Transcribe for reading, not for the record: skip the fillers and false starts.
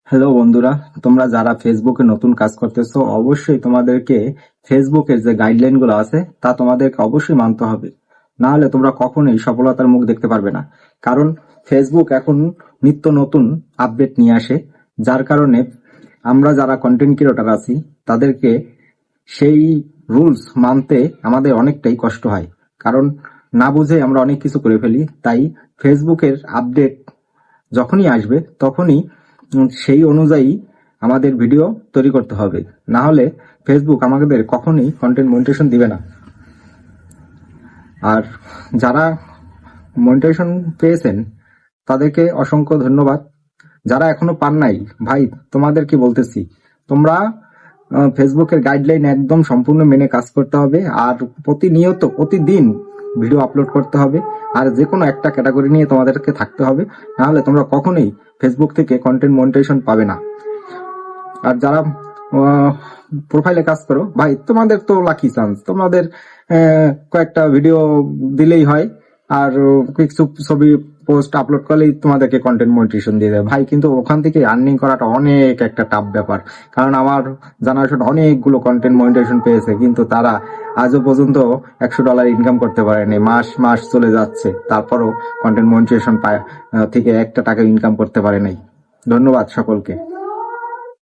Hello বন্ধুরা, তোমরা যারা ফেসবুকে নতুন কাজ করতেছো অবশ্যই তোমাদেরকে ফেসবুকের যে গাইডলাইন গুলো আছে তা তোমাদেরকে অবশ্যই মানতে হবে। না হলে তোমরা কখনোই সফলতার মুখ দেখতে পারবে না। কারণ ফেসবুক এখন নিত্য নতুন আপডেট নিয়ে আসে, যার কারণে আমরা যারা কন্টেন্ট ক্রিয়েটর আছি তাদেরকে সেই রুলস মানতে আমাদের অনেকটাই কষ্ট হয়। কারণ না বুঝে আমরা অনেক কিছু করে ফেলি। তাই ফেসবুকের আপডেট যখনই আসবে তখনই সেই অনুযায়ী আমাদের ভিডিও তৈরি করতে হবে। না হলে ফেসবুক আমাদের কখনোই কন্টেন্ট মনিটাইজেশন দিবে না। আর যারা মনিটাইজেশন পেয়েছেন তাদেরকে অসংখ্য ধন্যবাদ। যারা এখনো পান নাই, ভাই তোমাদেরকে বলতেছি, তোমরা ফেসবুকের গাইডলাইন একদম সম্পূর্ণ মেনে কাজ করতে হবে। আর প্রতিদিন ভিডিও আপলোড করতে হবে। আর যে কোনো একটা ক্যাটাগরি নিয়ে তোমাদেরকে থাকতে হবে, না হলে তোমরা কখনোই ফেসবুক থেকে কন্টেন্ট মনিটাইজেশন পাবে না। আর যারা প্রোফাইলে কাজ করো, ভাই তোমাদের তো লাকি চান্স, তোমাদের কয়েকটা ভিডিও দিলেই হয় আর কিছু ছবি পোস্ট আপলোড করলেই তোমাদেরকে কন্টেন্ট মনিটাইজেশন দিয়ে দেবে ভাই। কিন্তু ওখান থেকে আর্নিং করাটা অনেক একটা টাফ ব্যাপার। কারণ আমার জানাশোনা অনেকগুলো কন্টেন্ট মনিটাইজেশন পেয়েছে, কিন্তু তারা আজও পর্যন্ত $100 ইনকাম করতে পারেনি। মাস মাস চলে যাচ্ছে, তারপরও কন্টেন্ট মনিটাইজেশন থেকে একটা টাকা ইনকাম করতে পারে নাই। ধন্যবাদ সকলকে।